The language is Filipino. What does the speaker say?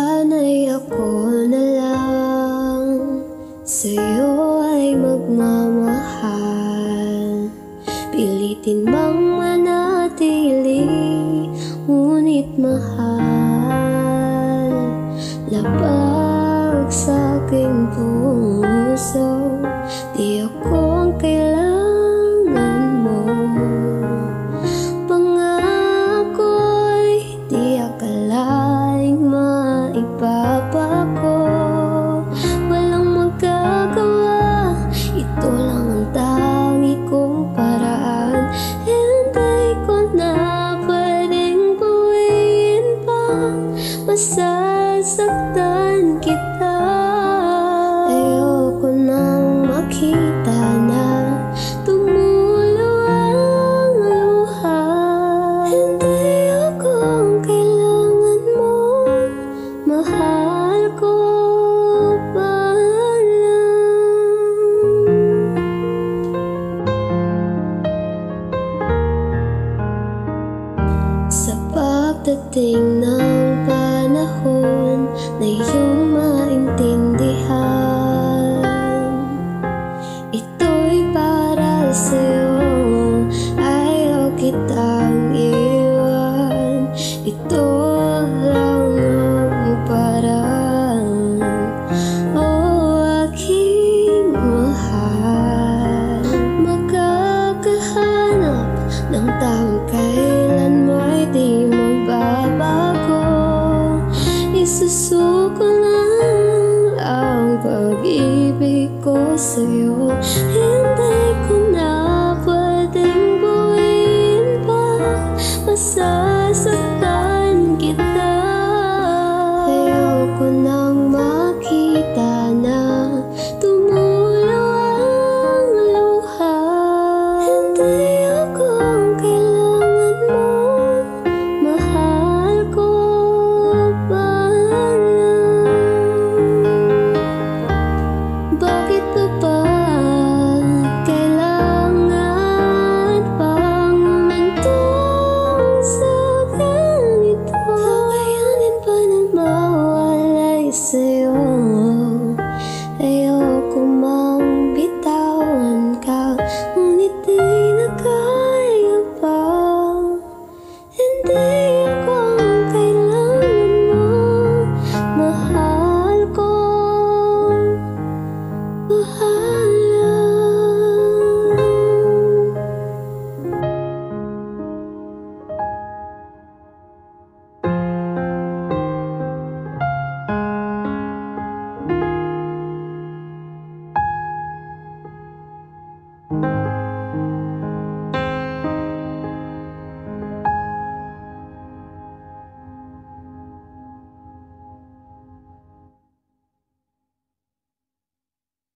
Sana'y ako na lang sa'yo ay magmamahal. Pilitin mang manatili, ngunit mahal. Labag sa aking puso, di ako ang kailangan mo. Pangako'y di akalaing maipapago. Walang magagawa, ito lang ang tangi kong paraan. Hindi ko na pwedeng buuin pa, masasaktan kita. Ayoko nang makita na tumulo ang luha. Hindi ako ang kailangan mo, mahal ko pa lang. Sa pagdating ng panahon na iyong maintindihan, ito'y para sa'yo, ayaw kitang iwan. Ito lang ang paraan, oh aking mahal. Magkakahanap ng taong kailanman di magbabago. Isusuko lang ang pag-ibig ko sa'yo.